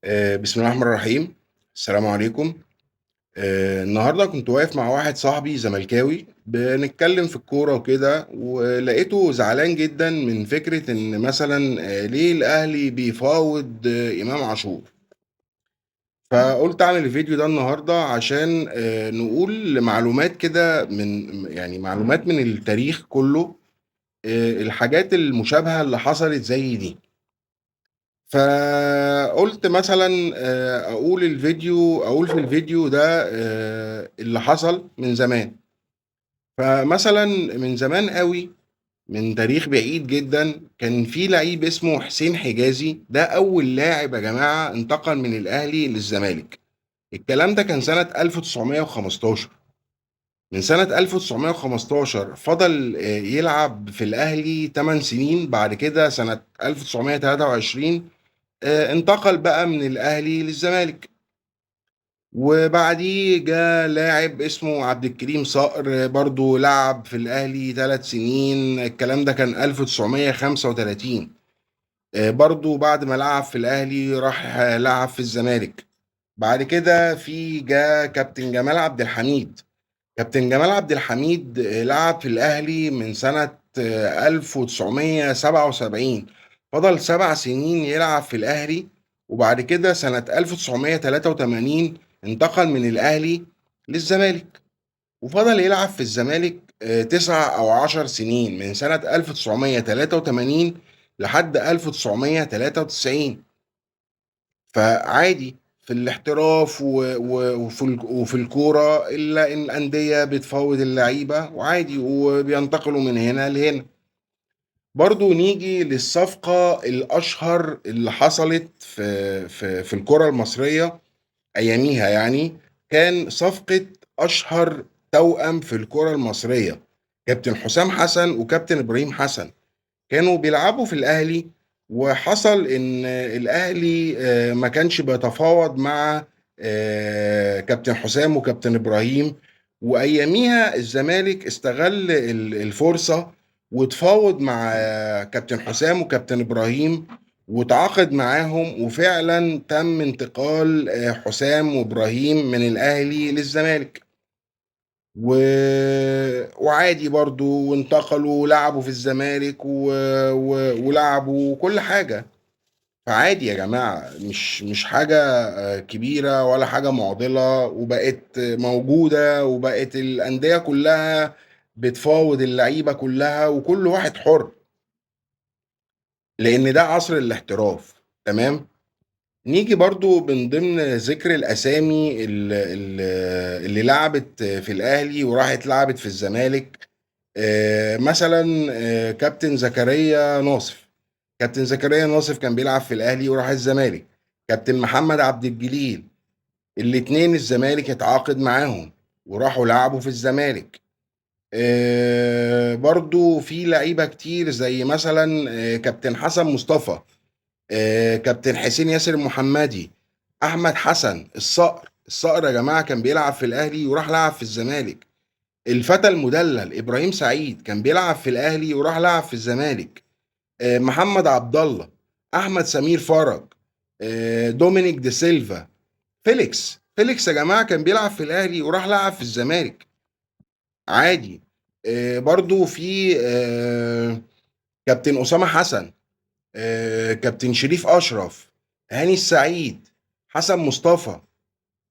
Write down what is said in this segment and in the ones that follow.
بسم الله الرحمن الرحيم. السلام عليكم. النهارده كنت واقف مع واحد صاحبي زملكاوي بنتكلم في الكورة وكده، ولقيته زعلان جدًا من فكرة إن مثلًا ليه الأهلي بيفاوض إمام عاشور. فقُلت أعمل الفيديو ده النهارده عشان نقول معلومات كده يعني معلومات من التاريخ كُلّه، الحاجات المشابهة اللي حصلت زي دي. فقُلت مثلًا أقول في الفيديو ده اللي حصل من زمان. فمثلًا من زمان أوي، من تاريخ بعيد جدًا، كان في لعيب اسمه حسين حجازي، ده أول لاعب يا جماعة انتقل من الأهلي للزمالك. الكلام ده كان سنة 1915. من سنة 1915 فضل يلعب في الأهلي 8 سنين، بعد كده سنة 1923 انتقل بقى من الأهلي للزمالك. وبعديه جه لاعب اسمه عبد الكريم صقر، برضه لعب في الأهلي 3 سنين، الكلام ده كان 1935. برضه بعد ما لعب في الأهلي راح لعب في الزمالك. بعد كده جه كابتن جمال عبد الحميد. كابتن جمال عبد الحميد لعب في الأهلي من سنة 1977. فضل 7 سنين يلعب في الأهلي، وبعد كده سنة 1983 انتقل من الأهلي للزمالك، وفضل يلعب في الزمالك 9 أو 10 سنين من سنة 1983 لحد 1993. فعادي في الاحتراف وفي الكورة، إلا إن الأندية بتفوض اللعيبة وعادي وبينتقلوا من هنا لهنا. برضو نيجي للصفقة الأشهر اللي حصلت في الكرة المصرية أياميها، يعني كان صفقة أشهر توأم في الكرة المصرية، كابتن حسام حسن وكابتن إبراهيم حسن. كانوا بيلعبوا في الأهلي، وحصل إن الأهلي ما كانش بيتفاوض مع كابتن حسام وكابتن إبراهيم. وأياميها الزمالك استغل الفرصة وتفاوض مع كابتن حسام وكابتن إبراهيم، وتعاقد معاهم، وفعلا تم انتقال حسام وإبراهيم من الأهلي للزمالك. و... وعادي برضو، وانتقلوا ولعبوا في الزمالك ولعبوا كل حاجة. فعادي يا جماعة، مش حاجة كبيرة ولا حاجة معضلة، وبقت موجودة، وبقت الأندية كلها بتفاوض اللعيبة كلها، وكل واحد حر، لأن ده عصر الاحتراف. تمام. نيجي برضو من ضمن ذكر الأسامي اللي لعبت في الأهلي وراحت لعبت في الزمالك. مثلا كابتن زكريا ناصف. كابتن زكريا ناصف كان بيلعب في الأهلي وراح الزمالك. كابتن محمد عبد الجليل، الاتنين الزمالك اتعاقد معاهم وراحوا لعبوا في الزمالك. برضو في لعيبة كتير زي مثلا كابتن حسن مصطفى، كابتن حسين ياسر المحمدي، احمد حسن الصقر يا جماعه كان بيلعب في الاهلي وراح لعب في الزمالك. الفتى المدلل ابراهيم سعيد كان بيلعب في الاهلي وراح لعب في الزمالك. محمد عبد الله، احمد سمير فرج، دومينيك دي سيلفا، فيليكس يا جماعه كان بيلعب في الاهلي وراح لعب في الزمالك. عادي. برضو في كابتن اسامه حسن، كابتن شريف اشرف، هاني السعيد، حسن مصطفى،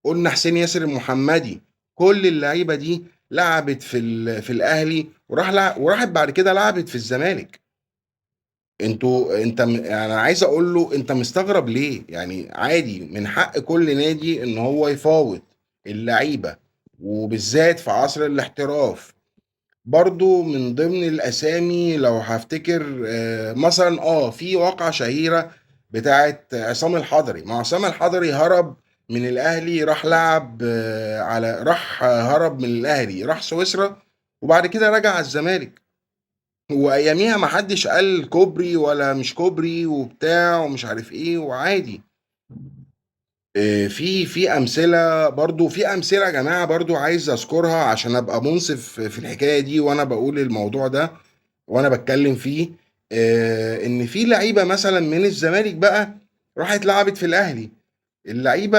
قلنا حسين ياسر المحمدي. كل اللعيبه دي لعبت في الاهلي وراحت بعد كده لعبت في الزمالك. يعني انا عايز اقول له انت مستغرب ليه؟ يعني عادي، من حق كل نادي ان هو يفاوض اللعيبه، وبالذات في عصر الاحتراف. برضو من ضمن الاسامي لو هفتكر مثلا في واقعة شهيرة بتاعت عصام الحضري. ما عصام الحضري هرب من الاهلي، راح لعب هرب من الاهلي راح سويسرا، وبعد كده رجع الزمالك. واياميها ما حدش قال كوبري ولا مش كوبري وبتاع ومش عارف ايه، وعادي. في امثله يا جماعه برضو عايز اذكرها عشان ابقى منصف في الحكايه دي وانا بقول الموضوع ده وانا بتكلم فيه. ان في لعيبه مثلا من الزمالك بقى راحت لعبت في الاهلي، اللعيبة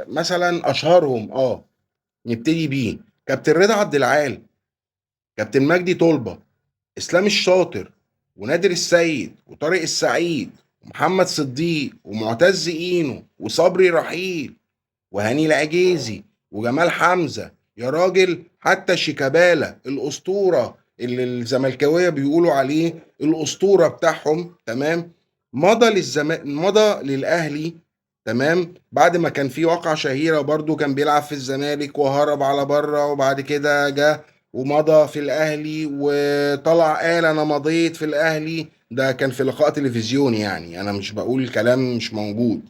مثلًا أشهرهم نبتدي بيه، كابتن رضا عبد العال، كابتن مجدي طلبة، إسلام الشاطر، ونادر السيد، وطارق السعيد، ومحمد صديق، ومعتز إينو، وصبري رحيل، وهاني العجيزي، وجمال حمزة. يا راجل حتى شيكابالا الأسطورة اللي الزملكاوية بيقولوا عليه الأسطورة بتاعهم، تمام، مضى للأهلي، تمام، بعد ما كان في واقعة شهيرة برضو كان بيلعب في الزمالك وهرب على بره، وبعد كده جه ومضى في الأهلي وطلع قال أنا مضيت في الأهلي. ده كان في لقاء تلفزيوني، يعني أنا مش بقول كلام مش موجود،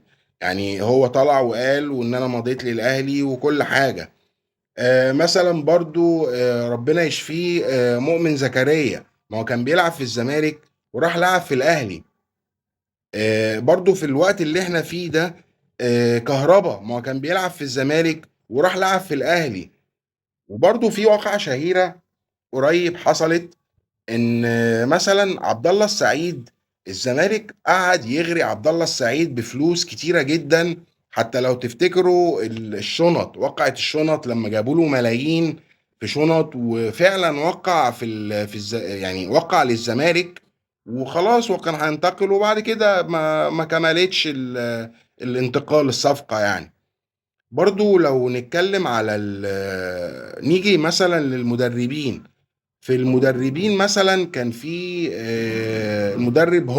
يعني هو طلع وقال وان انا مضيت للاهلي وكل حاجه. مثلا برضو ربنا يشفيه مؤمن زكريا، ما هو كان بيلعب في الزمالك وراح لعب في الاهلي. برضو في الوقت اللي احنا فيه ده كهربا، ما هو كان بيلعب في الزمالك وراح لعب في الاهلي. وبرضو في واقعة شهيرة قريب حصلت، ان مثلا عبد الله السعيد، الزمالك قعد يغري عبد الله السعيد بفلوس كتيره جدا. حتى لو تفتكروا الشنط، وقعت الشنط لما جابوا له ملايين في شنط، وفعلا وقع يعني وقع للزمالك وخلاص، وكان هينتقل، وبعد كده ما كملتش الانتقال الصفقه يعني. برضو لو نتكلم على نيجي مثلا للمدربين، في المدربين مثلا كان في المدرب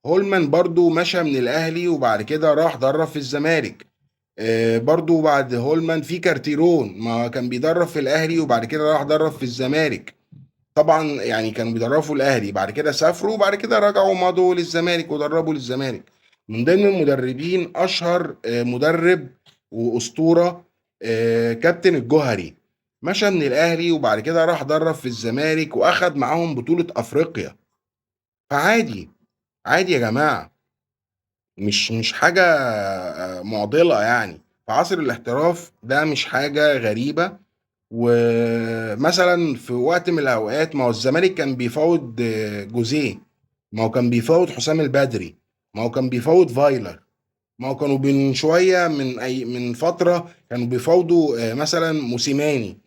هولمان برضو مشى من الاهلي وبعد كده راح درب في الزمالك. برضو بعد هولمان في كارتيرون، ما كان بيدرب في الاهلي وبعد كده راح درب في الزمالك. طبعا يعني كانوا بيدربوا في الاهلي، بعد كده سافروا وبعد كده رجعوا مضوا للزمالك ودربوا للزمالك. من ضمن المدربين اشهر مدرب واسطوره كابتن الجوهري، مشى من الاهلي وبعد كده راح درب في الزمالك واخد معاهم بطولة افريقيا. فعادي، عادي يا جماعة، مش حاجة معضلة يعني. في عصر الاحتراف ده مش حاجة غريبة. ومثلا في وقت من الاوقات ما هو الزمالك كان بيفاوض جوزيه، ما هو كان بيفاوض حسام البدري، ما هو كان بيفاوض فايلر، ما هو كانوا من شويه من فتره كانوا بيفاوضوا مثلا موسيماني.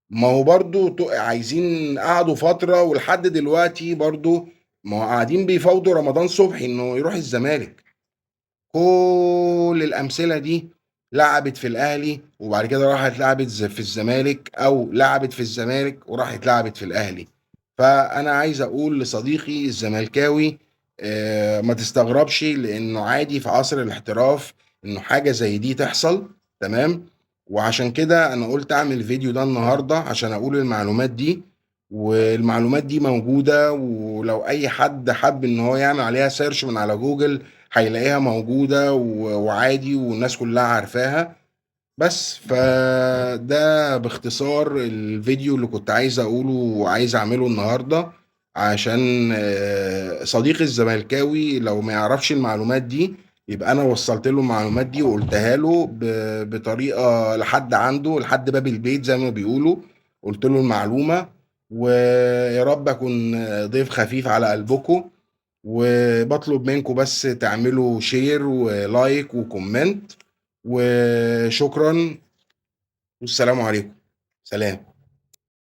ما هو برضو عايزين، قعدوا فتره ولحد دلوقتي برضو ما هو قاعدين بيفاوضوا رمضان صبحي انه يروح الزمالك. كل الأمثلة دي لعبت في الأهلي وبعد كده راحت لعبت في الزمالك، أو لعبت في الزمالك وراحت لعبت في الأهلي. فأنا عايز أقول لصديقي الزملكاوي ما تستغربش، لأنه عادي في عصر الاحتراف إنه حاجة زي دي تحصل، تمام. وعشان كده أنا قلت أعمل الفيديو ده النهاردة عشان أقول المعلومات دي، والمعلومات دي موجودة، ولو أي حد حب إن هو يعمل عليها سيرش من على جوجل هيلاقيها موجودة وعادي والناس كلها عارفاها. بس فده باختصار الفيديو اللي كنت عايز اقوله وعايز اعمله النهاردة، عشان صديقي الزملكاوي لو ما يعرفش المعلومات دي، يبقى انا وصلت له المعلومات دي وقلتها له بطريقة لحد عنده لحد باب البيت زي ما بيقولوا. قلت له المعلومة، ويا رب اكون ضيف خفيف على قلبكم. وبطلب منكم بس تعملوا شير ولايك وكومنت، وشكرا، والسلام عليكم. سلام.